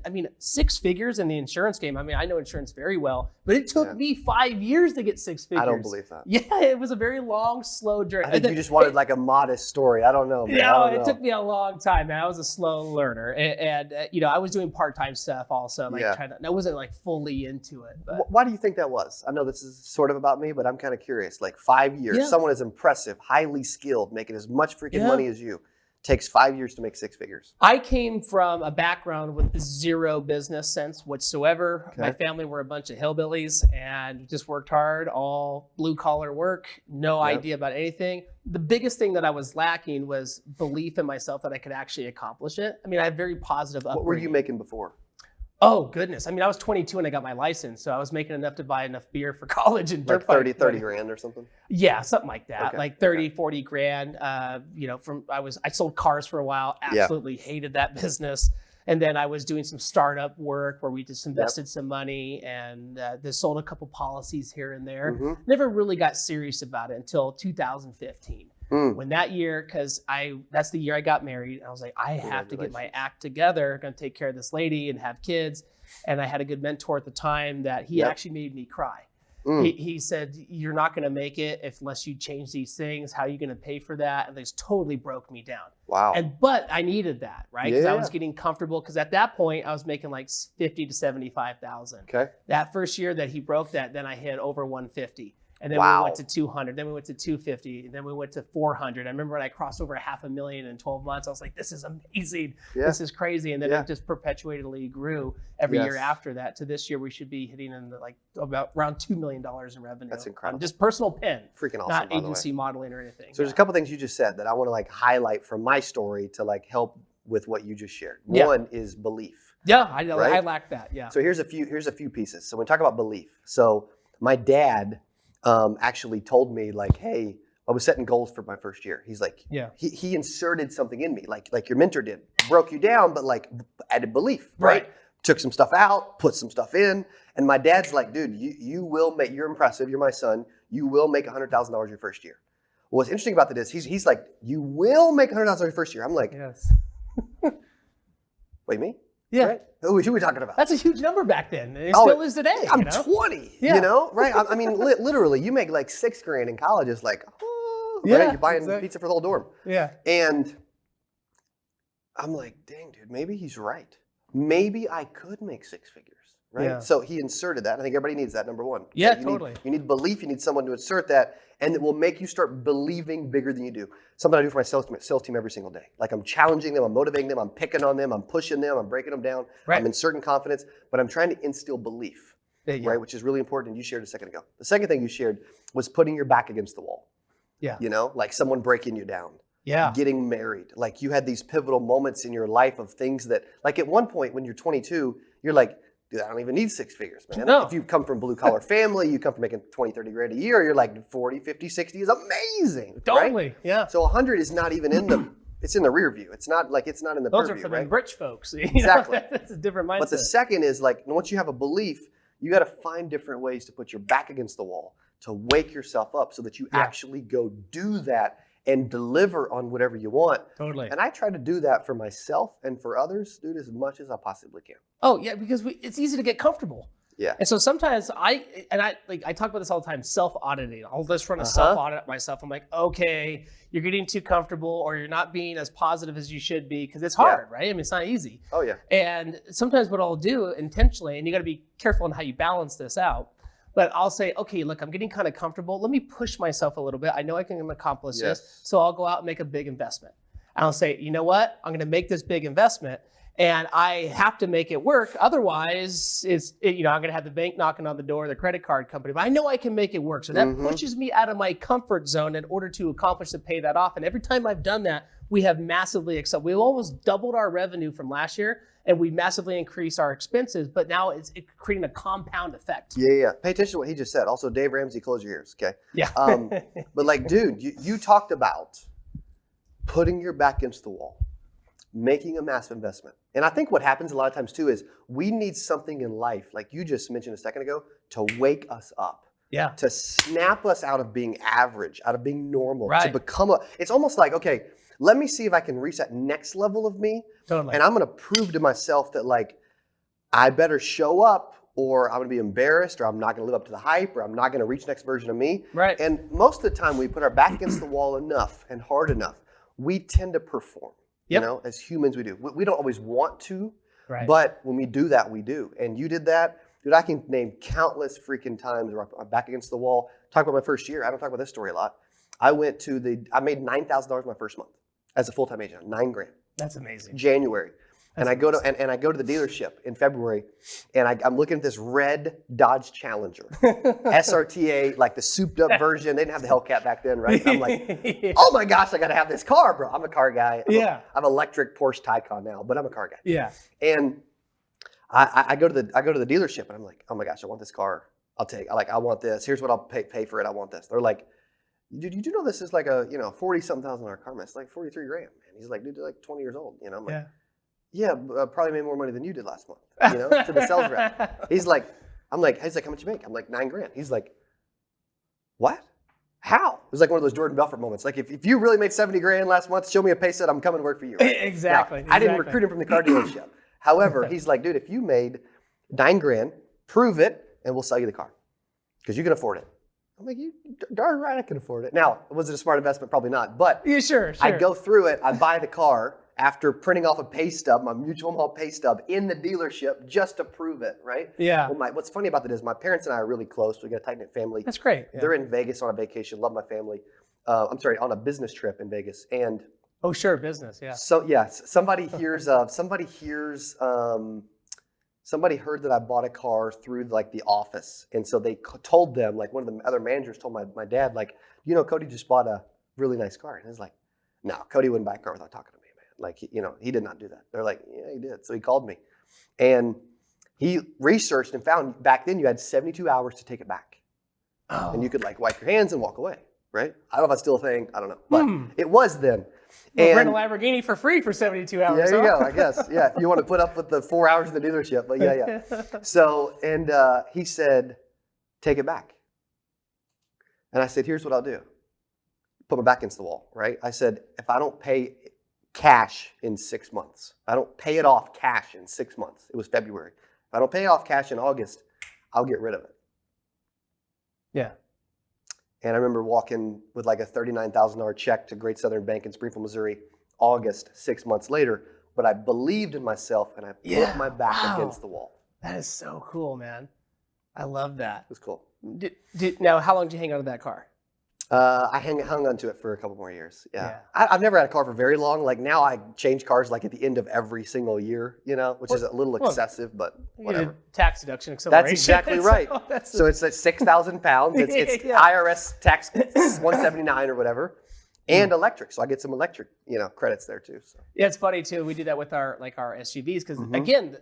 I mean, 6 figures in the insurance game. I mean, I know insurance very well, but it took me 5 years to get 6 figures. I don't believe that. Yeah, it was a very long, slow journey. I think you just wanted like a modest story. I don't know, man. It took me a long time, man. I was a slow learner. And I was doing part-time stuff also. I wasn't like fully into it. But. Why do you think that was? I know this is sort of about me, but I'm kind of curious. Like 5 years, someone is impressive, highly skilled, making as much freaking money as you. Takes 5 years to make 6 figures. I came from a background with zero business sense whatsoever. Okay. My family were a bunch of hillbillies and just worked hard, all blue collar work, no idea about anything. The biggest thing that I was lacking was belief in myself that I could actually accomplish it. I mean, I had very positive upbringing. What were you making before? Oh, goodness. I mean, I was 22 when I got my license, so I was making enough to buy enough beer for college and dirt like 30 grand or something? Yeah, something like that. Okay. Like 30, 40 grand. I sold cars for a while, absolutely hated that business. And then I was doing some startup work where we just invested some money and just sold a couple policies here and there. Mm-hmm. Never really got serious about it until 2015. When that year, because that's the year I got married. I was like, I have to get my act together. I'm going to take care of this lady and have kids. And I had a good mentor at the time that he actually made me cry. He said, you're not going to make it unless you change these things. How are you going to pay for that? And this totally broke me down. Wow. But I needed that, right? Because I was getting comfortable. Because at that point, I was making like 50 to 75,000. Okay. That first year that he broke that, then I hit over 150. And then we went to 200, then we went to 250, and then we went to 400. I remember when I crossed over $500,000 in 12 months, I was like, this is amazing. Yeah. This is crazy. And then it just perpetually grew every year after that to this year. We should be hitting in about around $2 million in revenue. That's incredible. Just personal pen. Freaking awesome, not agency modeling or anything. So there's a couple things you just said that I want to like highlight from my story to like help with what you just shared. One is belief. Yeah, I lack that. Yeah. So here's a few pieces. So when we talk about belief, so my dad actually told me like, hey, I was setting goals for my first year. He's like, he inserted something in me, like your mentor did, broke you down, but like added belief, right? Took some stuff out, put some stuff in. And my dad's like, dude, you will make, you're impressive. You're my son. You will make $100,000 your first year. What's interesting about that is he's like, you will make $100,000 your first year. I'm like, yes. Wait, me? Yeah. Right? Who are we talking about? That's a huge number back then. It still is today. I'm 20, right? I mean, literally, you make like $6,000 in college. It's like, right? You're buying pizza for the whole dorm. Yeah. And I'm like, dang, dude, maybe he's right. Maybe I could make 6 figures, right? Yeah. So he inserted that. I think everybody needs that, number one. Yeah, totally. You need belief. You need someone to insert that, and it will make you start believing bigger than you do. Something I do for my sales team every single day. Like I'm challenging them, I'm motivating them, I'm picking on them, I'm pushing them, I'm breaking them down. Right. I'm inserting confidence, but I'm trying to instill belief, right? Which is really important, and you shared a second ago. The second thing you shared was putting your back against the wall. Yeah. Like someone breaking you down. Yeah. Getting married. Like you had these pivotal moments in your life of things that, like at one point when you're 22, you're like, dude, I don't even need 6 figures, man. No. If you come from blue collar family, you come from making 20, 30 grand a year, you're like 40, 50, 60 is amazing. Totally. Right? Yeah. So 100 is not even in the, it's in the rear view. It's not in the Those purview, are for the rich folks. Exactly. That's a different mindset. But the second is like, once you have a belief, you got to find different ways to put your back against the wall, to wake yourself up so that you actually go do that and deliver on whatever you want. Totally. And I try to do that for myself and for others, dude, as much as I possibly can. Oh yeah, because it's easy to get comfortable. Yeah. And so sometimes I talk about this all the time, self-auditing. I'll just run a self-audit myself. I'm like, okay, you're getting too comfortable or you're not being as positive as you should be because it's hard, right? I mean, it's not easy. Oh yeah. And sometimes what I'll do intentionally, and you got to be careful on how you balance this out, but I'll say, okay, look, I'm getting kind of comfortable. Let me push myself a little bit. I know I can accomplish this. So I'll go out and make a big investment. And I'll say, you know what? I'm going to make this big investment and I have to make it work. Otherwise, I'm going to have the bank knocking on the door, the credit card company, but I know I can make it work. So that pushes me out of my comfort zone in order to accomplish to pay that off. And every time I've done that, we have massively excelled. We've almost doubled our revenue from last year. And we massively increase our expenses, but now it's creating a compound effect. Yeah. Pay attention to what he just said. Also, Dave Ramsey, close your ears, okay? Yeah. But like, dude, you talked about putting your back against the wall, making a massive investment. And I think what happens a lot of times too is we need something in life, like you just mentioned a second ago, to wake us up. Yeah. To snap us out of being average, out of being normal, to become it's almost like, okay, let me see if I can reach that next level of me. Totally. And I'm going to prove to myself that like, I better show up or I'm going to be embarrassed or I'm not going to live up to the hype or I'm not going to reach the next version of me. Right. And most of the time we put our back against the wall enough and hard enough, we tend to perform. Yep. You know, as humans we do. We don't always want to, Right. but when we do that, we do. And you did that. Dude, I can name countless freaking times where I'm back against the wall. Talk about my first year. I don't talk about this story a lot. I made $9,000 my first month as a full-time agent, $9,000. That's amazing. January. And I go to the dealership in February, and I'm looking at this red Dodge Challenger, SRTA, like the souped up version. They didn't have the Hellcat back then, right? I'm like, oh my gosh, I got to have this car, bro. I'm a car guy. I'm electric Porsche Taycan now, but I'm a car guy. Yeah. And I go to the dealership, and I'm like, oh my gosh, I want this car. I want this. Here's what I'll pay for it. I want this. They're like, dude, you do know this is like a $40,000 car, man. It's like $43,000, man. He's like, dude, you're like 20 years old. You know, I'm like, yeah, probably made more money than you did last month, you know, to the sales rep. He's like, how much you make? I'm like, $9,000. He's like, what? How? It was like one of those Jordan Belfort moments. Like, if you really made $70,000 last month, show me a pay set, I'm coming to work for you. Right? Exactly. Now, I didn't recruit him from the car dealership. However, he's like, dude, if you made $9,000, prove it, and we'll sell you the car because you can afford it. I'm like, you darn right I can afford it. Now, was it a smart investment? Probably not. But yeah, sure. I go through it. I buy the car after printing off a pay stub, my mutual home pay stub in the dealership just to prove it, right? Yeah. Well, what's funny about that is my parents and I are really close. We got a tight-knit family. That's great. Yeah. They're in Vegas on a vacation. Love my family. On a business trip in Vegas. And oh, sure, business. Yeah. So yeah, somebody heard that I bought a car through like the office, and so they told them, like one of the other managers told my dad, like, you know, Cody just bought a really nice car, and he's like, no, Cody wouldn't buy a car without talking to me, man. Like, he did not do that. They're like, yeah, he did. So he called me, and he researched and found back then you had 72 hours to take it back, and you could like wipe your hands and walk away, right? I don't know if that's still a thing. I don't know, but it was then. Well, rent a Lamborghini for free for 72 hours. There you go, I guess. Yeah, if you want to put up with the 4 hours in the dealership. But yeah. So, and he said, take it back. And I said, here's what I'll do. Put my back against the wall, right? I said, if I don't pay cash in 6 months, I don't pay it off cash in 6 months. It was February. If I don't pay it off cash in August, I'll get rid of it. Yeah. And I remember walking with like a $39,000 check to Great Southern Bank in Springfield, Missouri, August, 6 months later. But I believed in myself and I put my back against the wall. That is so cool, man. I love that. It was cool. Now, how long did you hang on to that car? I hung on to it for a couple more years. Yeah. I've never had a car for very long. Like now I change cars like at the end of every single year, which is a little excessive, but whatever. Tax deduction acceleration. That's exactly right. So it's like 6,000 pounds. It's IRS tax 179 or whatever. And electric. So I get some electric, credits there too. So. Yeah, it's funny too. We do that with our SUVs because again,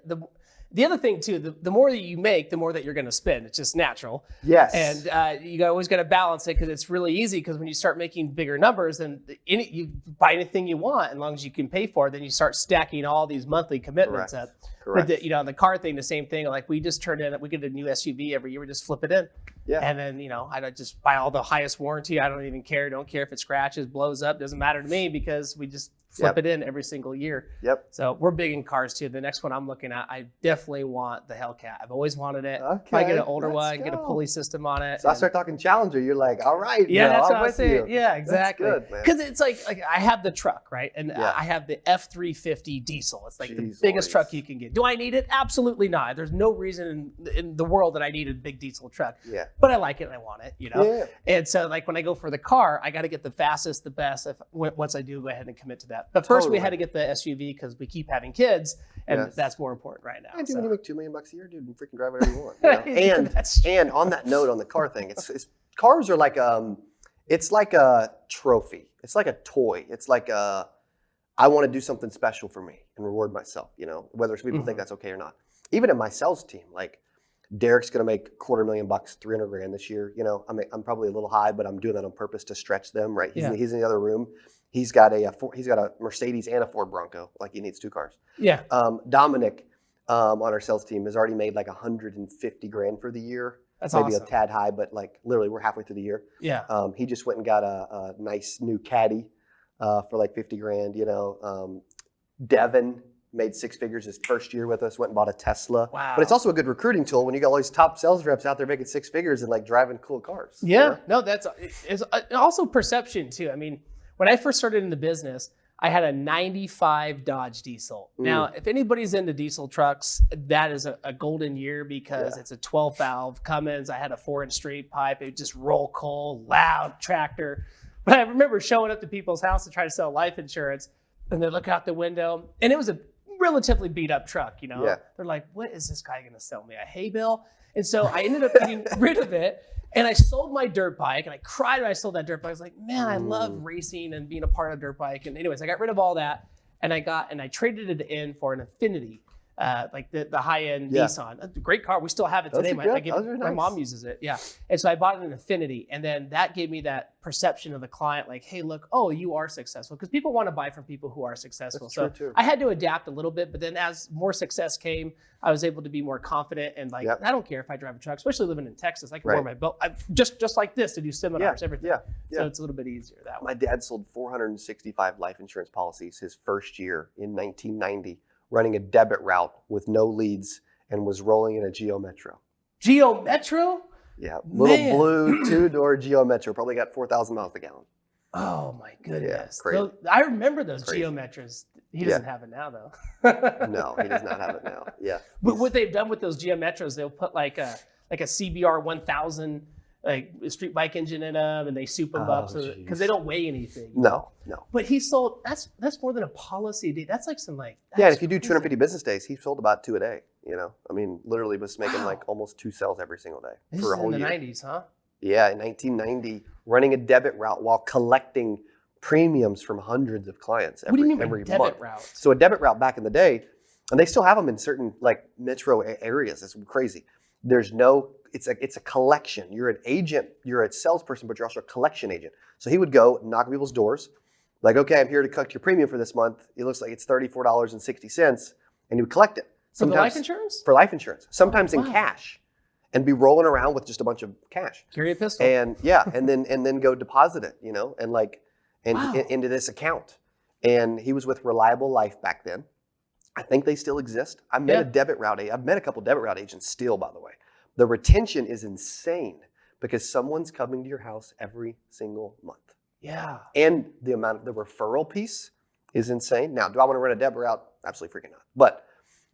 the other thing too, the more that you make, the more that you're going to spend. It's just natural. Yes. And you always got to balance it because it's really easy because when you start making bigger numbers, then you buy anything you want as long as you can pay for it. Then you start stacking all these monthly commitments up. Correct. But the car thing, the same thing. Like we just we get a new SUV every year. We just flip it in. Yeah. And then, I don't just buy all the highest warranty. I don't even care. Don't care if it scratches, blows up. Doesn't matter to me because we just flip it in every single year. Yep. So we're big in cars too. The next one I'm looking at, I definitely want the Hellcat. I've always wanted it. Okay, if I get an older one, get a pulley system on it. So I start talking Challenger. You're like, all right. Yeah, that's what I'm I say. Yeah, exactly. That's good, man. Because it's like I have the truck, right? And I have the F350 diesel. It's like the biggest truck you can get. Do I need it? Absolutely not. There's no reason in the world that I need a big diesel truck. Yeah. But I like it and I want it, Yeah. And so like when I go for the car, I got to get the fastest, the best. Once I do go ahead and commit to that. But first we had to get the SUV because we keep having kids, and that's more important right now. And when you make $2 million a year, dude, you freaking drive whatever you want. And on that note, on the car thing, it's cars are like it's like a trophy. It's like a toy. It's like I want to do something special for me and reward myself. Whether some people think that's okay or not. Even in my sales team, like Derek's going to make $250,000, $300,000 this year. I'm probably a little high, but I'm doing that on purpose to stretch them. Right? He's in the other room. He's got a Mercedes and a Ford Bronco. Like he needs two cars. Yeah. Dominic on our sales team has already made like $150,000 for the year. That's maybe awesome. a tad high, but like literally we're halfway through the year. Yeah. He just went and got a nice new Caddy for like $50,000. Devin made 6 figures his first year with us, went and bought a Tesla. Wow. But it's also a good recruiting tool when you got all these top sales reps out there making 6 figures and like driving cool cars. Yeah, you know? no, it's also perception too. I mean, when I first started in the business, I had a 95 Dodge diesel. Now, if anybody's into diesel trucks, that is a golden year because it's a 12 valve Cummins. I had a 4-inch straight pipe. It would just roll coal, loud tractor. But I remember showing up to people's house to try to sell life insurance, and they look out the window, and it was a relatively beat up truck, you know? Yeah. They're like, what is this guy gonna sell me, a hay bale? And so I ended up getting rid of it, and I sold my dirt bike, and I cried when I sold that dirt bike. I was like, man, I love racing and being a part of dirt bike. And anyways, I got rid of all that, and I traded it in for an Infinity, like the high-end Nissan. A great car. We still have it today. My mom uses it. Yeah. And so I bought an Infinity, and then that gave me that perception of the client, like, hey, look, oh, you are successful, because people want to buy from people who are successful. That's so true too. I had to adapt a little bit, but then as more success came, I was able to be more confident and like, I don't care if I drive a truck, especially living in Texas. I can wear my belt just like this to do seminars, everything. So it's a little bit easier that way. My dad sold 465 life insurance policies his first year in 1990, running a debit route with no leads, and was rolling in a Geo Metro. Geo Metro? Yeah, little blue 2-door Geo Metro, probably got 4,000 miles a gallon. Oh my goodness. Yeah, crazy. I remember those Geo Metros. He doesn't have it now though. No, he does not have it now. Yeah. But what they've done with those Geo Metros, they'll put like a CBR 1000 like a street bike engine in them, and they soup them up because they don't weigh anything. No. But he sold, that's more than a policy a day. That's like some like. Yeah, and if you do 250 business days, he sold about 2 a day. You know, I mean, literally was making like almost 2 sales every single day for a whole year. In the 90s, huh? Yeah, in 1990, running a debit route while collecting premiums from hundreds of clients every month. What do you mean by debit route? So a debit route back in the day, and they still have them in certain like metro areas. It's crazy. It's a collection. You're an agent, you're a salesperson, but you're also a collection agent. So he would go knock people's doors, like, okay, I'm here to collect your premium for this month. It looks like it's $34.60, and he would collect it. For the life insurance? For life insurance. Sometimes in cash. And be rolling around with just a bunch of cash. Carry a pistol. And and then go deposit it, you know, and into this account. And he was with Reliable Life back then. I think they still exist. I met I've met a couple debit route agents still, by the way. The retention is insane because someone's coming to your house every single month. Yeah. And the amount of the referral piece is insane. Now, do I want to run a debit route? Absolutely freaking not. But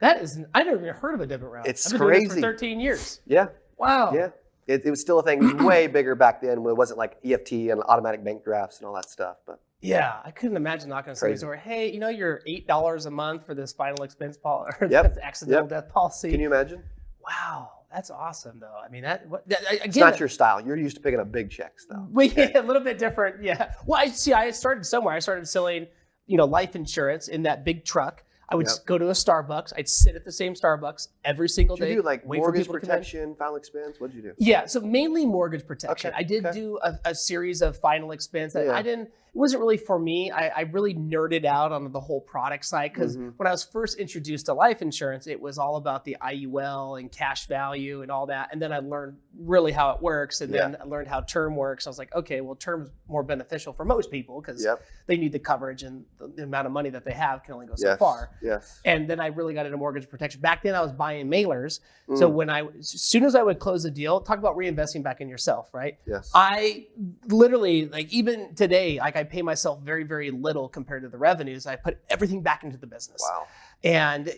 I never even heard of a debit route. It's I've been crazy. doing it for 13 years. Yeah. Wow. Yeah. It was still a thing. It was way bigger back then when it wasn't like EFT and automatic bank drafts and all that stuff. But yeah, I couldn't imagine knocking on somebody's door. Hey, you know, you're $8 a month for this final expense policy or accidental death policy. Can you imagine? Wow. That's awesome, though. I mean, it's not your style. You're used to picking up big checks, though. A little bit different. Yeah. Well, I started somewhere. I started selling, life insurance in that big truck. I would go to a Starbucks. I'd sit at the same Starbucks every single day. Did you do like mortgage protection, final expense? What did you do? Yeah, so mainly mortgage protection. Okay. I did do a series of final expense. It wasn't really for me. I really nerded out on the whole product side because when I was first introduced to life insurance, it was all about the IUL and cash value and all that. And then I learned really how it works. And then I learned how term works. I was like, okay, well, term's more beneficial for most people because they need the coverage, and the amount of money that they have can only go so far. Yes. And then I really got into mortgage protection. Back then I was buying mailers. So as soon as I would close a deal, talk about reinvesting back in yourself, right? Yes. I literally, like even today, like I pay myself very, very little compared to the revenues. I put everything back into the business. Wow. And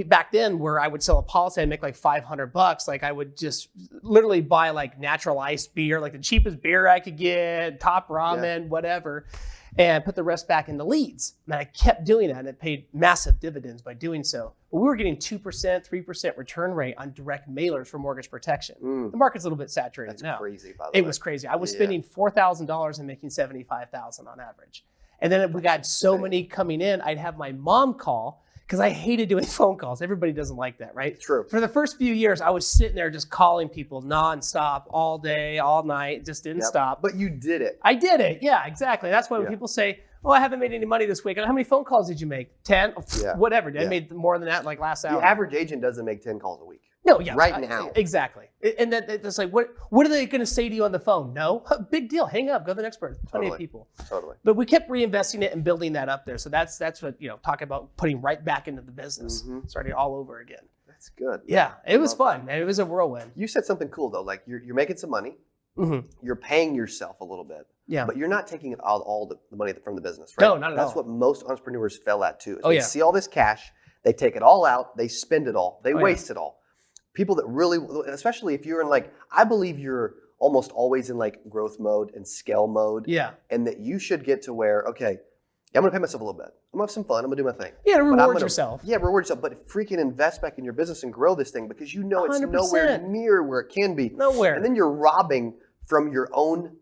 back then where I would sell a policy, I'd make like $500. Like I would just literally buy like natural ice beer, like the cheapest beer I could get, top ramen, whatever, and put the rest back into leads. And I kept doing that, and it paid massive dividends by doing so. But we were getting 2%, 3% return rate on direct mailers for mortgage protection. The market's a little bit saturated now. That's crazy, by the way. It was crazy. I was spending $4,000 and making $75,000 on average. And then we got so many coming in, I'd have my mom call, because I hated doing phone calls. Everybody doesn't like that, right? True. For the first few years, I was sitting there just calling people nonstop, all day, all night, just didn't stop. But you did it. I did it. Yeah, exactly. That's why when people say, oh, I haven't made any money this week. How many phone calls did you make? 10? Yeah. Whatever. I made more than that like last hour. The average agent doesn't make 10 calls a week. No, yeah. Right now. Exactly. And then it's like, what are they going to say to you on the phone? No? Big deal. Hang up. Go to the next person. Plenty of people. Totally. But we kept reinvesting it and building that up there. So that's what, talking about putting right back into the business, starting all over again. That's good. Yeah, it was fun. It was a whirlwind. You said something cool though. Like you're making some money. You're paying yourself a little bit. Yeah. But you're not taking all the money from the business, right? No, not at all. That's what most entrepreneurs fell at too. They see all this cash, they take it all out, they spend it all, they waste it all. People that really, especially if you're in I believe you're almost always in growth mode and scale mode. Yeah. And that you should get to where, okay, I'm going to pay myself a little bit. I'm going to have some fun. I'm going to do my thing. Yeah, reward yourself. Yeah, reward yourself. But freaking invest back in your business and grow this thing because you know it's 100%. nowhere near where it can be. Nowhere. And then you're robbing from your own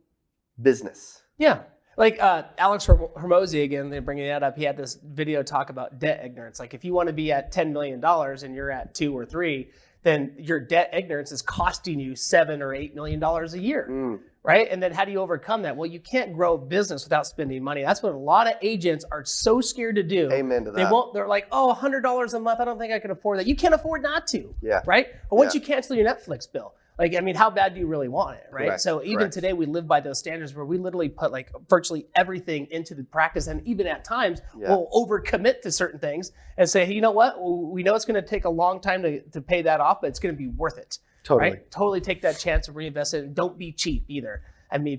business. Yeah. Alex Hormozi, again, they're bringing that up. He had this video talk about debt ignorance. If you want to be at $10 million and you're at 2 or 3, then your debt ignorance is costing you $7 or $8 million a year, right? And then how do you overcome that? Well, you can't grow a business without spending money. That's what a lot of agents are so scared to do. Amen to that. They're like, oh, $100 a month, I don't think I can afford that. You can't afford not to, right? Or once you cancel your Netflix bill, how bad do you really want it, right? Correct. So even today, we live by those standards where we literally put virtually everything into the practice. And even at times, we'll overcommit to certain things and say, hey, you know what? We know it's going to take a long time to pay that off, but it's going to be worth it. Totally. Right? Totally take that chance and reinvest it. And don't be cheap either.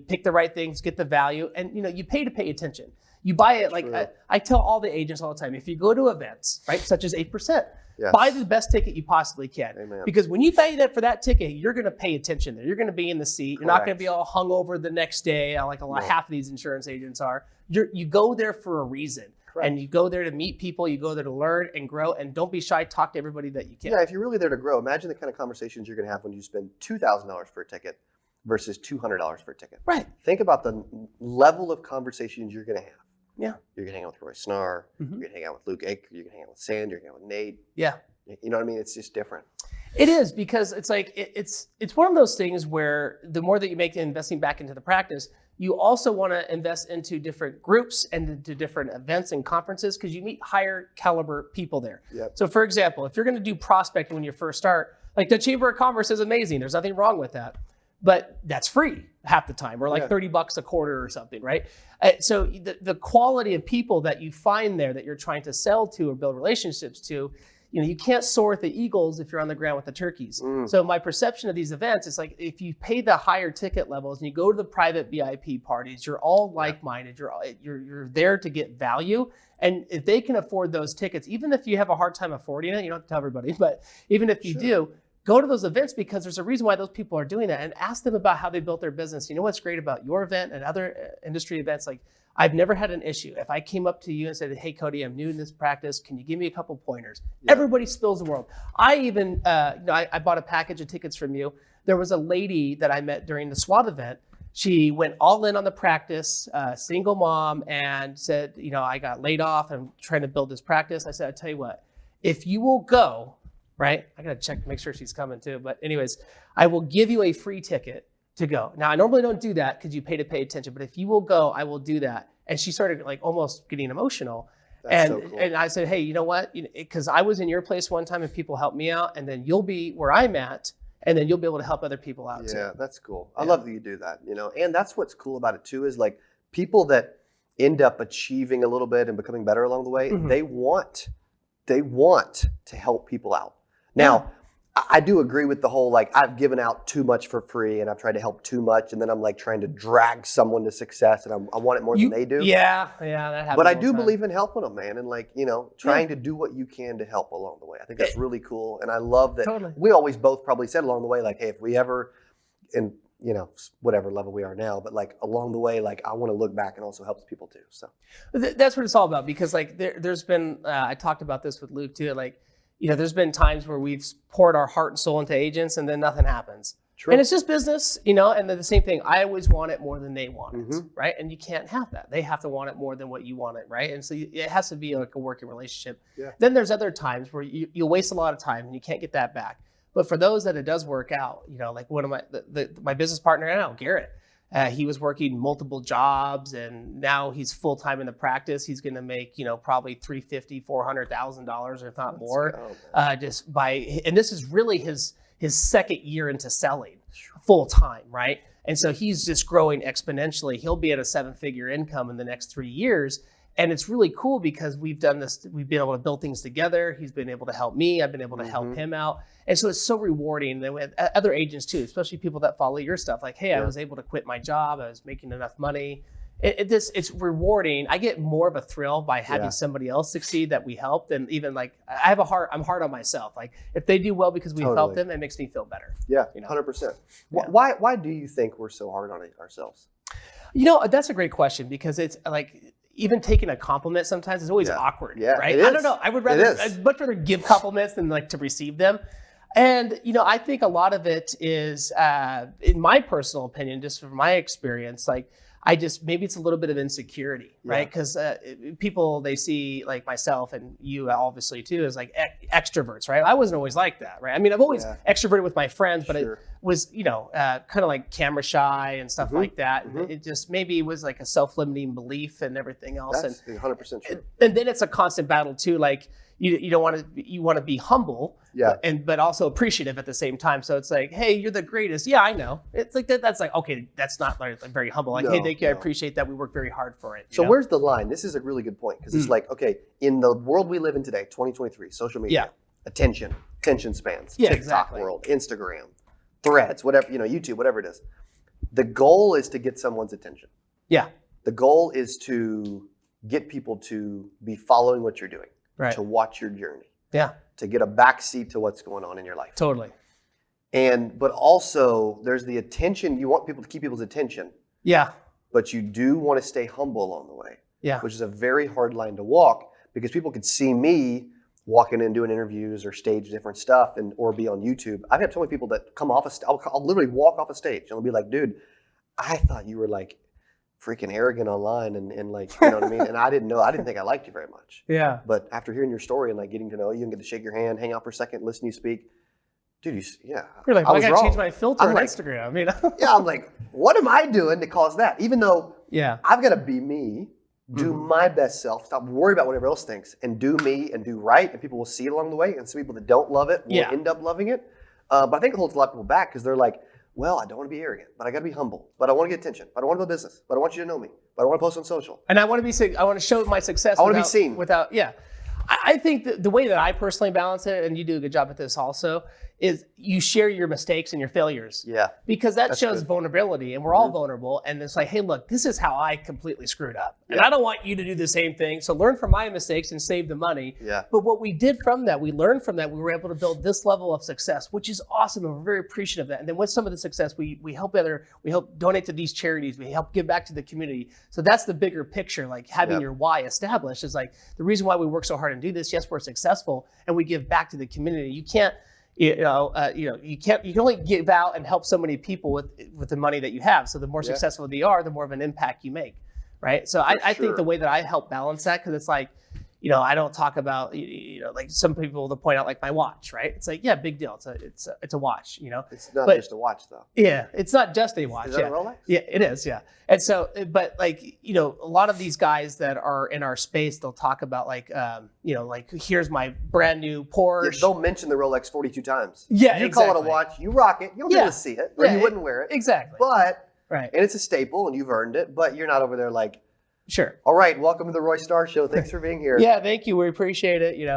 Pick the right things, get the value. And, you pay to pay attention. You buy it, I tell all the agents all the time, if you go to events, right, such as 8%, buy the best ticket you possibly can. Amen. Because when you pay that for that ticket, you're going to pay attention there. You're going to be in the seat. You're not going to be all hungover the next day, half of these insurance agents are. You go there for a reason. Correct. And you go there to meet people. You go there to learn and grow. And don't be shy. Talk to everybody that you can. Yeah, if you're really there to grow, imagine the kind of conversations you're going to have when you spend $2,000 for a ticket versus $200 for a ticket. Right. Think about the level of conversations you're going to have. Yeah. You're going to hang out with Roy Snarr. You're going to hang out with Luke Aker. You're going to hang out with Sand. You're going to hang out with Nate. Yeah. You know what I mean? It's just different. It is, because it's it's one of those things where the more that you make investing back into the practice, you also want to invest into different groups and into different events and conferences because you meet higher caliber people there. Yep. So for example, if you're going to do prospecting when you first start, the Chamber of Commerce is amazing. There's nothing wrong with that. But that's free half the time, or $30 a quarter or something, right? So the quality of people that you find there that you're trying to sell to or build relationships to, you can't soar with the eagles if you're on the ground with the turkeys. So my perception of these events is if you pay the higher ticket levels and you go to the private VIP parties, you're all like-minded. You're there to get value. And if they can afford those tickets, even if you have a hard time affording it, you don't have to tell everybody, but even if you do, go to those events because there's a reason why those people are doing that, and ask them about how they built their business. You know what's great about your event and other industry events? I've never had an issue. If I came up to you and said, hey, Cody, I'm new in this practice. Can you give me a couple pointers? Yeah. Everybody spills the world. I even, I bought a package of tickets from you. There was a lady that I met during the SWAT event. She went all in on the practice, single mom, and said, I got laid off. I'm trying to build this practice. I said, I'll tell you what, if you will go, right? I got to check, make sure she's coming too. But anyways, I will give you a free ticket to go. Now, I normally don't do that because you pay to pay attention, but if you will go, I will do that. And she started almost getting emotional. That's so cool. And I said, hey, you know what? Because I was in your place one time and people helped me out, and then you'll be where I'm at, and then you'll be able to help other people out too. Yeah, that's cool. I love that you do that, and that's what's cool about it too, is people that end up achieving a little bit and becoming better along the way, they want to help people out. Now, I do agree with the whole, I've given out too much for free and I've tried to help too much, and then I'm trying to drag someone to success, and I want it more than they do. Yeah, that happens. But I do believe in helping them, man, and trying to do what you can to help along the way. I think that's really cool, and I love that we always both probably said along the way, hey, if we ever, in whatever level we are now, but along the way, I want to look back and also help people too. So that's what it's all about, because there's been, I talked about this with Luke too, there's been times where we've poured our heart and soul into agents and then nothing happens. True. And it's just business, and then the same thing. I always want it more than they want it, right? And you can't have that. They have to want it more than what you want it, right? And so it has to be a working relationship. Yeah. Then there's other times where you'll waste a lot of time and you can't get that back. But for those that it does work out, one of my business partner now, Garrett, He was working multiple jobs, and now he's full time in the practice. He's going to make, probably $350,000, $400,000, if not more, just by. And this is really his second year into selling full time, right? And so he's just growing exponentially. He'll be at a 7-figure income in the next 3 years. And it's really cool because we've done this, we've been able to build things together. He's been able to help me. I've been able to help him out. And so it's so rewarding. And with other agents too, especially people that follow your stuff, like, hey, I was able to quit my job. I was making enough money. It's rewarding. I get more of a thrill by having somebody else succeed that we helped. And even like, I'm hard on myself. Like if they do well because we helped them, it makes me feel better. Yeah, 100%. Why do you think we're so hard on ourselves? That's a great question, because it's like, even taking a compliment sometimes is always awkward, right? It is. I don't know. I'd much rather give compliments than like to receive them. And, I think a lot of it is, in my personal opinion, just from my experience, like maybe it's a little bit of insecurity, right? Because people, they see like myself and you obviously too, as like extroverts, right? I wasn't always like that, right? I mean, I've always extroverted with my friends, but it was, kind of like camera shy and stuff like that. And it just maybe was like a self-limiting belief and everything else. That's 100% true. And then it's a constant battle too. Like you don't want to, you want to be humble, but also appreciative at the same time. So it's like, hey, you're the greatest. Yeah, I know. It's like that's like, okay, that's not like very humble. Like, hey, thank you. I appreciate that. We work very hard for it. So where's the line? This is a really good point, because it's like, okay, in the world we live in today, 2023, social media, attention spans, TikTok world, Instagram, Threads, whatever, YouTube, whatever it is. The goal is to get someone's attention. Yeah. The goal is to get people to be following what you're doing, to watch your journey. Yeah. To get a backseat to what's going on in your life. Totally. But also there's the attention. You want people to keep people's attention. Yeah. But you do want to stay humble along the way. Yeah. Which is a very hard line to walk, because people could see me walking in doing interviews or stage different stuff or be on YouTube. I've had so many people that come off I'll literally walk off a stage and I'll be like, dude, I thought you were like freaking arrogant online and like, you know what I mean? And I didn't think I liked you very much. Yeah. But after hearing your story and like getting to know you and get to shake your hand, hang out for a second, listen to you speak, dude, you're like, I gotta change my filter on Instagram. I'm like, what am I doing to cause that? Even though I've got to be me, do my best self, stop worrying about what everybody else thinks, and do me and do right, and people will see it along the way, and some people that don't love it will end up loving it. But I think it holds a lot of people back, because they're like, well, I don't want to be arrogant, but I got to be humble, but I want to get attention, but I want to build business, but I want you to know me, but I want to post on social. And I want to show my success. I want to be seen. I think the way that I personally balance it, and you do a good job at this also, is you share your mistakes and your failures. Yeah. Because that shows vulnerability, and we're all vulnerable. And it's like, hey, look, this is how I completely screwed up. And I don't want you to do the same thing. So learn from my mistakes and save the money. Yeah. But what we did from that, we learned from that, we were able to build this level of success, which is awesome. And we're very appreciative of that. And then with some of the success, we help donate to these charities. We help give back to the community. So that's the bigger picture, like having your why established is like the reason why we work so hard and do this. Yes, we're successful and we give back to the community. You can't, you can only give out and help so many people with the money that you have. So the more successful they are, the more of an impact you make, right? So I think the way that I help balance that, because it's like, I don't talk about, like some people will point out like my watch, right? It's like, yeah, big deal. It's a watch, It's not just a watch though. Yeah, it's not just a watch. Is that a Rolex? Yeah, it is. Yeah. And so, but like, a lot of these guys that are in our space, they'll talk about like, like here's my brand new Porsche. Yeah, they'll mention the Rolex 42 times. Yeah, you call it a watch, you rock it. You don't get to see it, or you wouldn't wear it. Exactly. But and it's a staple, and you've earned it. But you're not over there like, sure. All right. Welcome to the Roy Snarr Show. Thanks for being here. Yeah, thank you. We appreciate it.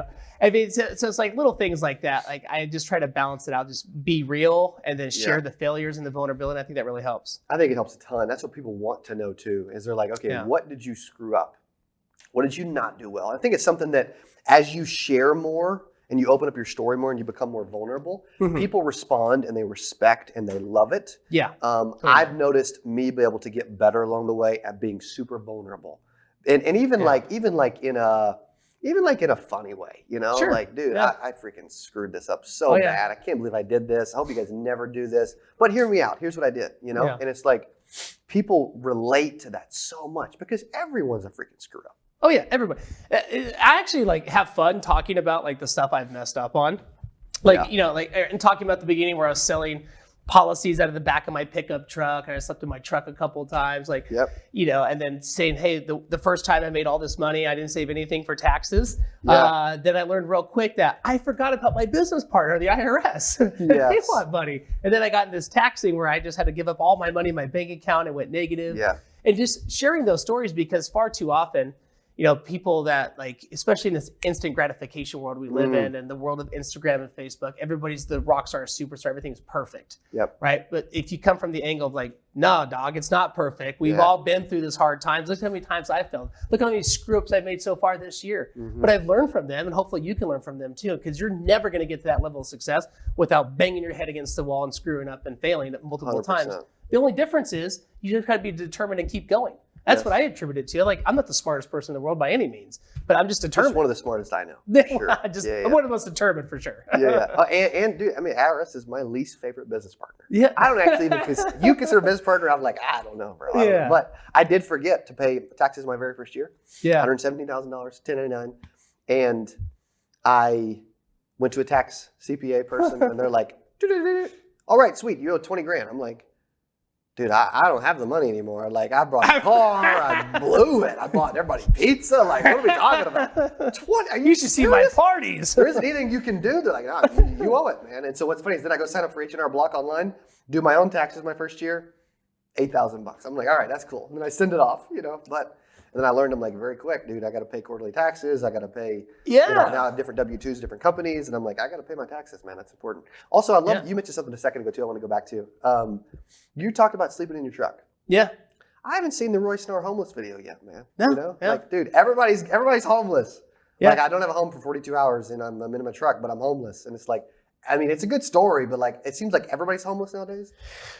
I mean, so it's like little things like that. Like I just try to balance it out, just be real, and then share the failures and the vulnerability. I think that really helps. I think it helps a ton. That's what people want to know too. Is they're like, okay, what did you screw up? What did you not do well? I think it's something that as you share more and you open up your story more and you become more vulnerable, people respond and they respect and they love it. Yeah. I've noticed me be able to get better along the way at being super vulnerable, and even like in a funny way, Sure. Like, dude, I freaking screwed this up so bad. I can't believe I did this. I hope you guys never do this. But hear me out. Here's what I did, And it's like people relate to that so much because everyone's a freaking screw up. Oh yeah, everybody. I actually like have fun talking about like the stuff I've messed up on, like and talking about the beginning where I was selling policies out of the back of my pickup truck, and I slept in my truck a couple of times, like, and then saying, hey, the first time I made all this money, I didn't save anything for taxes. Then I learned real quick that I forgot about my business partner, the IRS. They want money. And then I got in this taxing where I just had to give up all my money in my bank account. It went negative. And just sharing those stories, because far too often, people that like, especially in this instant gratification world we live in, and the world of Instagram and Facebook, everybody's the rock star, superstar, everything's perfect. Right. But if you come from the angle of like, no, dog, it's not perfect. We've all been through this hard times. Look how many times I failed. Look how many screw ups I've made so far this year. But I've learned from them, and hopefully you can learn from them too, because you're never going to get to that level of success without banging your head against the wall and screwing up and failing multiple 100%. times. The only difference is you just got to be determined and keep going. That's what I attribute it to. Like, I'm not the smartest person in the world by any means, but I'm just determined. Just one of the smartest I know. Sure. I'm one of the most determined for sure. And dude, I mean, IRS is my least favorite business partner. I don't actually even, because you consider a business partner, I'm like, I don't know, bro. I don't know. But I did forget to pay taxes my very first year. $117,000, $1099. And I went to a tax CPA person, and they're like, all right, sweet, you owe 20 grand. I'm like, dude, I don't have the money anymore. Like, I brought a car, I blew it. I bought everybody pizza. Like, what are we talking about? 20? Are you should see my parties. There isn't anything you can do. They're like, nah, you owe it, man. And so what's funny is then I go sign up for H&R Block online, do my own taxes my first year, $8,000. I'm like, all right, that's cool. And then I send it off, but. And then I learned, I'm like, very quick, dude, I got to pay quarterly taxes. I got to pay, now I have different W-2s, different companies. And I'm like, I got to pay my taxes, man. That's important. Also, I love, you mentioned something a second ago too, I want to go back to. You talked about sleeping in your truck. I haven't seen the Roy Snarr homeless video yet, man. Like, dude, everybody's homeless. Like, I don't have a home for 42 hours and I'm in my truck, but I'm homeless. And it's like, I mean, it's a good story, but like, it seems like everybody's homeless nowadays.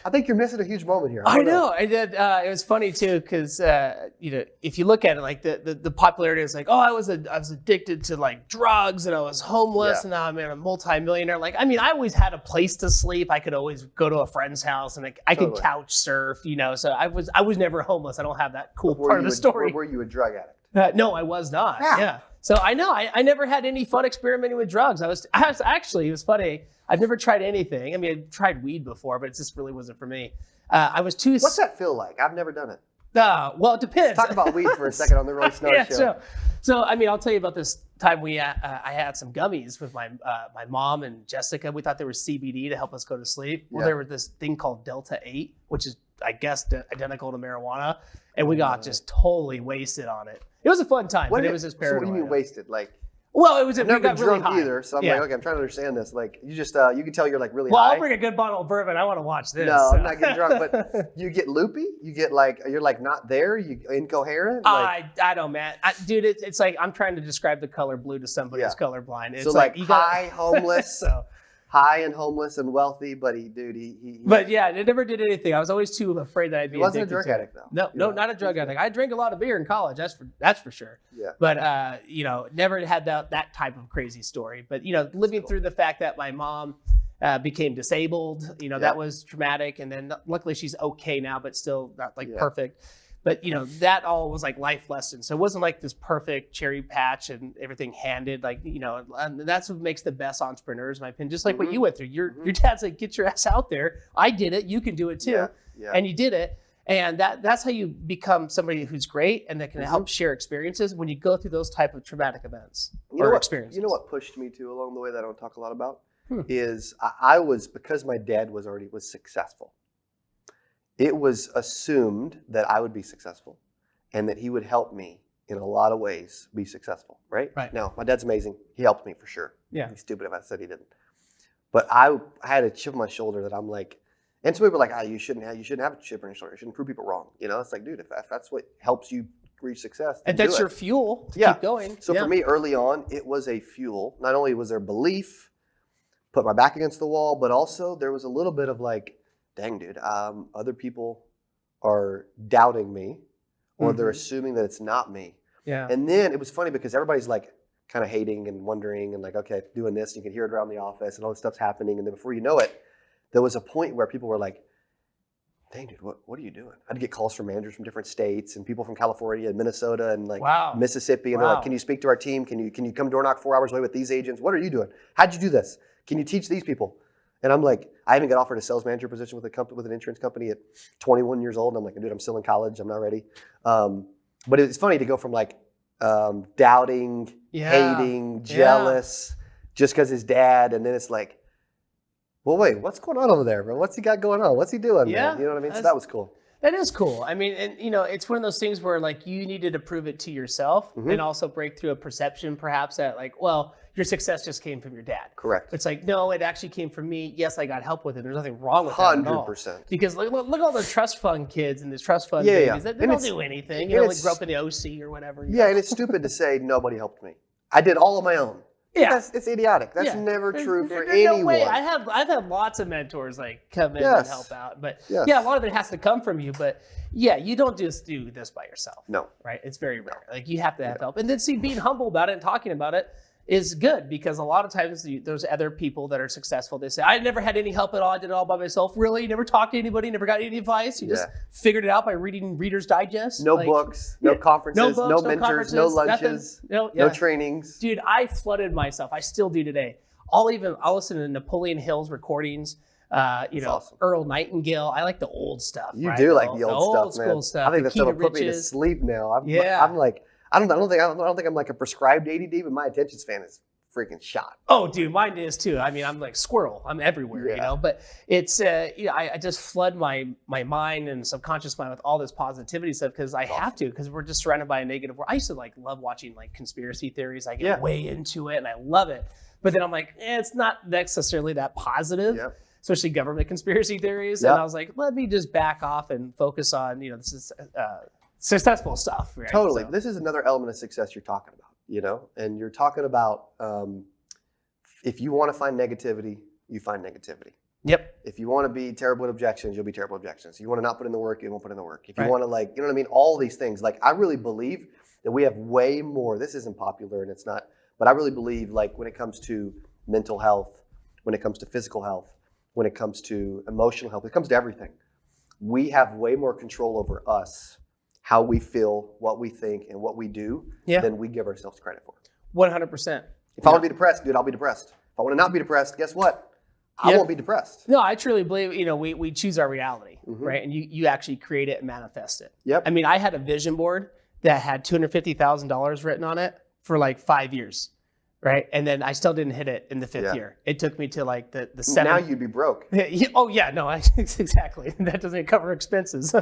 I think you're missing a huge moment here. I know. I did. It was funny too, because if you look at it, like the popularity is like, oh, I was addicted to like drugs and I was homeless, and now I'm a multimillionaire. Like, I mean, I always had a place to sleep. I could always go to a friend's house and I could couch surf. So I was never homeless. I don't have that cool part of the story. Were you a drug addict? No, I was not. So I know I never had any fun experimenting with drugs. I was actually, it was funny. I've never tried anything. I mean, I've tried weed before, but it just really wasn't for me. I was too. What's that feel like? I've never done it. Well, it depends. Let's talk about weed for a second on the Roy Snarr Show. So I mean, I'll tell you about this time I had some gummies with my mom and Jessica. We thought they were CBD to help us go to sleep. Well, there was this thing called Delta 8, which is, I guess, identical to marijuana, and we got just totally wasted on it. It was a fun time, but it was just paranoia. So what do you mean wasted? Like, well, it was. I've never been really drunk high. either, so I'm like, okay, I'm trying to understand this. Like, you just you can tell you're like really high. Well, I'll bring a good bottle of bourbon. I want to watch this. No, I'm not getting drunk, but you get loopy. You get like you're like not there. You incoherent. Like, I don't, man. Dude, it's like I'm trying to describe the color blue to somebody who's colorblind. It's so like high, homeless. High and homeless and wealthy, but he. But yeah, it never did anything. I was always too afraid that I'd be. He wasn't a drug addict though. No, not a drug addict. I drank a lot of beer in college. That's for sure. Yeah. But never had that type of crazy story. But living through the fact that my mom became disabled, that was traumatic. And then luckily she's okay now, but still not like perfect. But that all was like life lessons. So it wasn't like this perfect cherry patch and everything handed. Like and that's what makes the best entrepreneurs, in my opinion. Just like what you went through. Your dad's like, get your ass out there. I did it. You can do it too. And you did it. And that's how you become somebody who's great and that can help share experiences when you go through those type of traumatic events or experiences. You know what pushed me to along the way that I don't talk a lot about is I was, because my dad was successful. It was assumed that I would be successful and that he would help me in a lot of ways be successful, right? Now, my dad's amazing. He helped me for sure. Yeah. He's stupid if I said he didn't. But I had a chip on my shoulder that I'm like, and some people are like, you shouldn't have a chip on your shoulder. You shouldn't prove people wrong. It's like, dude, if that's what helps you reach success, and that's your fuel to keep going. So for me, early on, it was a fuel. Not only was there belief, put my back against the wall, but also there was a little bit of like, dang, dude, other people are doubting me or they're assuming that it's not me. Yeah. And then it was funny because everybody's like kind of hating and wondering and like, okay, doing this, you can hear it around the office and all this stuff's happening. And then before you know it, there was a point where people were like, dang, dude, what are you doing? I'd get calls from managers from different states and people from California and Minnesota and like Mississippi. And they're like, can you speak to our team? Can you come door knock 4 hours away with these agents? What are you doing? How'd you do this? Can you teach these people? And I'm like, I even got offered a sales manager position with a company, with an insurance company at 21 years old. And I'm like, dude, I'm still in college. I'm not ready. But it's funny to go from like doubting, hating, jealous, just because his dad. And then it's like, well, wait, what's going on over there, bro? What's he got going on? What's he doing, man? You know what I mean? So that was cool. That is cool. I mean, and it's one of those things where like you needed to prove it to yourself and also break through a perception perhaps that like, well, your success just came from your dad. Correct. It's like, no, it actually came from me. Yes, I got help with it. There's nothing wrong with that at all. 100%. Because look at all the trust fund kids and the trust fund babies. They don't do anything. Like grow up in the OC or whatever. Yeah, and it's stupid to say nobody helped me. I did all on my own. Yeah, it's idiotic. That's never true for anyone. No way. I've had lots of mentors like come in and help out, but a lot of it has to come from you. But you don't just do this by yourself. No, right? It's very rare. Like you have to have help, and then being humble about it and talking about it is good because a lot of times there's other people that are successful. They say, I never had any help at all. I did it all by myself. Really? You never talked to anybody? Never got any advice? You just figured it out by reading Reader's Digest? No books, no conferences, no mentors, no lunches, no trainings. Dude, I flooded myself. I still do today. I'll listen to Napoleon Hill's recordings. Awesome. Earl Nightingale. I like the old stuff. You do like the old stuff, man. Stuff. I think that's gonna put me to sleep now. I'm like, I don't think I'm like a prescribed ADD, but my attention span is freaking shot. Oh, dude, mine is too. I mean, I'm like squirrel. I'm everywhere, But it's I just flood my mind and subconscious mind with all this positivity stuff because I have to because we're just surrounded by a negative world. I used to love watching like conspiracy theories. I get way into it and I love it. But then I'm like, it's not necessarily that positive. Yep. Especially government conspiracy theories. Yep. And I was like, let me just back off and focus on, this is successful stuff. Right? Totally. So. This is another element of success you're talking about, and you're talking about if you want to find negativity, you find negativity. Yep. If you want to be terrible at objections, you'll be terrible at objections. You want to not put in the work, you won't put in the work. If you want to all these things. Like I really believe that we have way more. This isn't popular and it's not, but I really believe like when it comes to mental health, when it comes to physical health, when it comes to emotional health, it comes to everything. We have way more control over us, how we feel, what we think, and what we do than we give ourselves credit for. 100%. If I want to be depressed, dude, I'll be depressed. If I want to not be depressed, guess what? I won't be depressed. No, I truly believe, we choose our reality, right? And you actually create it and manifest it. Yep. I mean, I had a vision board that had $250,000 written on it for like 5 years. Right. And then I still didn't hit it in the fifth year. It took me to like the seventh. Now you'd be broke. Oh, yeah. No, exactly. That doesn't cover expenses.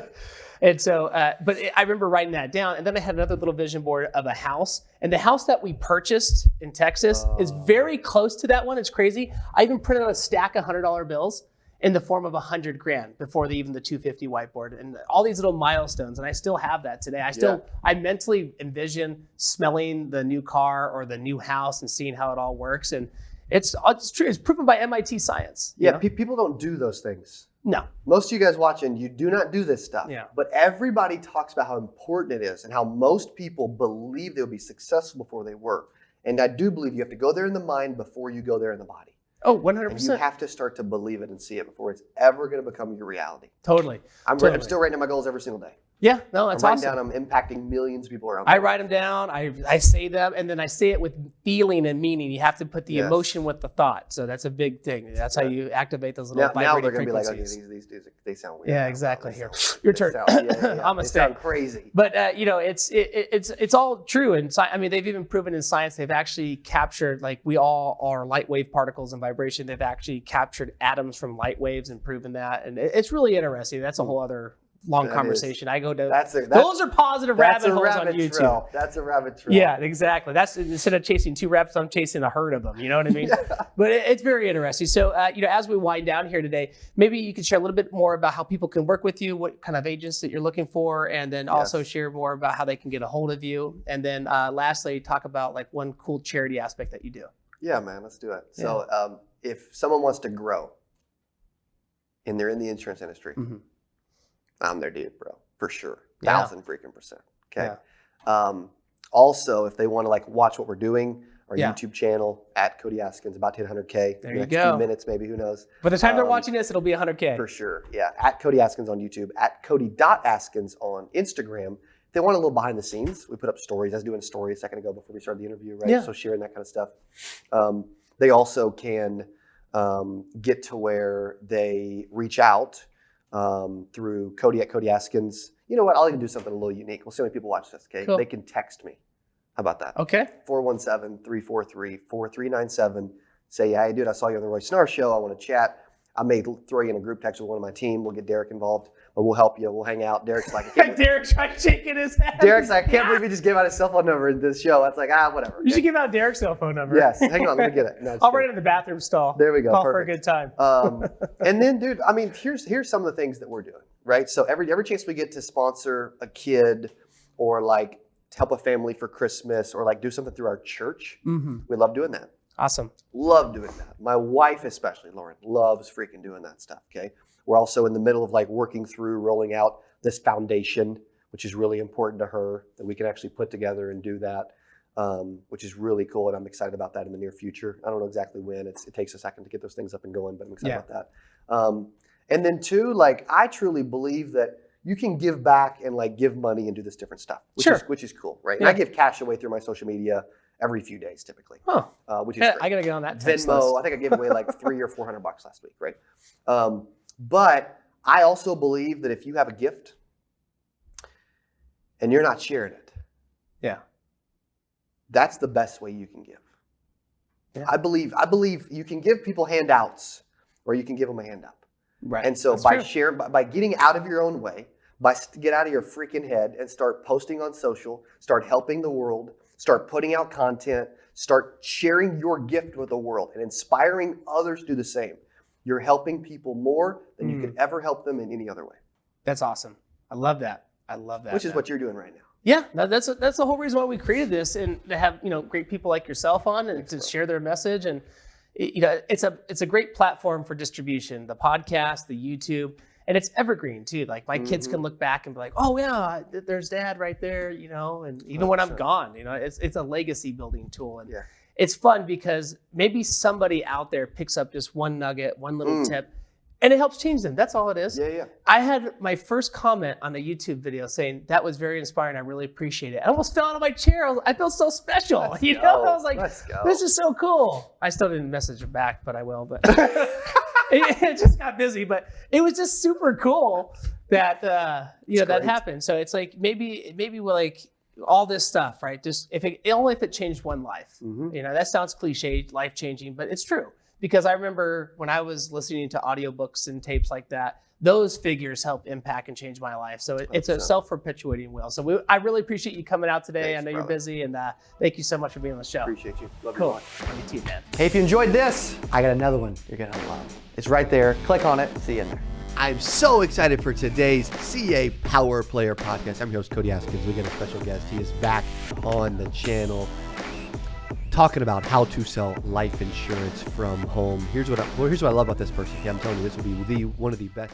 And so, but I remember writing that down. And then I had another little vision board of a house. And the house that we purchased in Texas is very close to that one. It's crazy. I even printed out a stack of $100 bills in the form of $100,000 before even the 250 whiteboard and all these little milestones. And I still have that today. I mentally envision smelling the new car or the new house and seeing how it all works. And it's true. It's proven by MIT science. Yeah. People don't do those things. No. Most of you guys watching, you do not do this stuff. Yeah. But everybody talks about how important it is and how most people believe they'll be successful before they were. And I do believe you have to go there in the mind before you go there in the body. Oh, 100%. And you have to start to believe it and see it before it's ever going to become your reality. Totally. I'm still writing down my goals every single day. Yeah, no, that's awesome. I'm writing down, I'm impacting millions of people around. I write them down, I say them, and then I say it with feeling and meaning. You have to put the emotion with the thought. So that's a big thing. That's how you activate those little vibrating now they're going to be like, okay, these dudes, they sound weird. Yeah, exactly. Here, your turn. I'm a sound crazy. But it's all true. And I mean, they've even proven in science they've actually captured, like we all are light wave particles and vibration. They've actually captured atoms from light waves and proven that. And it's really interesting. That's a whole other long conversation. I go to those are positive rabbit holes on YouTube. That's a rabbit trail. Yeah, exactly. That's instead of chasing 2 rabbits, I'm chasing a herd of them. You know what I mean? But it's very interesting. So, as we wind down here today, maybe you could share a little bit more about how people can work with you, what kind of agents that you're looking for, and then also share more about how they can get a hold of you. And then lastly, talk about like one cool charity aspect that you do. Yeah, man, let's do it. Yeah. So if someone wants to grow and they're in the insurance industry, I'm their dude, bro, for sure. 1,000%. Okay. Yeah. Also, if they want to like watch what we're doing, our YouTube channel at Cody Askins, about to hit 100K. There you go. 2 minutes, maybe, who knows? By the time they're watching this, it'll be 100K. For sure. Yeah. At Cody Askins on YouTube, at Cody.Askins on Instagram. If they want a little behind the scenes, we put up stories. I was doing stories a second ago before we started the interview, right? Yeah. So sharing that kind of stuff. They also can get to where they reach out through Cody at Cody Askins. You know what? I'll even do something a little unique. We'll see how many people watch this, okay? Cool. They can text me. How about that? Okay. 417-343-4397. Say, hey, dude, I saw you on the Roy Snarr Show. I want to chat. I may throw you in a group text with one of my team. We'll get Derek involved, but we'll help you. We'll hang out. Derek's like, Derek's like shaking his head. Derek's like, I can't believe he just gave out his cell phone number in this show. It's like, whatever. You should give out Derek's cell phone number. Yes. Hang on, let me get it. No, I'll write it in the bathroom stall. There we go. Call Perfect. for a good time. And then, dude, I mean, here's some of the things that we're doing, right? So every chance we get to sponsor a kid or like help a family for Christmas or like do something through our church, we love doing that. Awesome. Love doing that. My wife especially, Lauren, loves freaking doing that stuff, okay? We're also in the middle of like working through rolling out this foundation, which is really important to her, that we can actually put together and do that, which is really cool. And I'm excited about that in the near future. I don't know exactly when. It takes a second to get those things up and going, but I'm excited about that. And then two, like I truly believe that you can give back and like give money and do this different stuff, which is cool, right? And I give cash away through my social media every few days typically, which is great. I gotta get on that Venmo, I think I gave away like $300 or $400 last week, right? But I also believe that if you have a gift and you're not sharing it, that's the best way you can give. Yeah. I believe you can give people handouts or you can give them a hand up. Right. And so by getting out of your own way, get out of your freaking head and start posting on social, start helping the world, start putting out content, start sharing your gift with the world and inspiring others to do the same. You're helping people more than you could ever help them in any other way. That's awesome. I love that. Which is what you're doing right now. Yeah, that's the whole reason why we created this, and to have great people like yourself on and to share their message. And it's a great platform for distribution. The podcast, the YouTube. And it's evergreen too. Like my kids can look back and be like, "Oh yeah, there's Dad right there," And even when I'm gone, it's a legacy building tool, and it's fun because maybe somebody out there picks up just one nugget, one little tip, and it helps change them. That's all it is. Yeah. I had my first comment on a YouTube video saying that was very inspiring. I really appreciate it. I almost fell out of my chair. I felt so special. I was like, "This is so cool." I still didn't message him back, but I will. But. It just got busy, but it was just super cool that that happened. So it's like maybe we're like all this stuff, right? Just if it changed one life, that sounds cliche, life changing, but it's true because I remember when I was listening to audiobooks and tapes like that, those figures help impact and change my life. So it's a self-perpetuating wheel. So I really appreciate you coming out today. Thanks, I know you're busy, and thank you so much for being on the show. Appreciate you. Love cool. you. Love you too, man. Hey, if you enjoyed this, I got another one you're gonna love. It's right there. Click on it. See you in there. I'm so excited for today's CA Power Player podcast. I'm your host, Cody Askins. We got a special guest. He is back on the channel talking about how to sell life insurance from home. Here's what I love about this person. I'm telling you, this will be one of the best.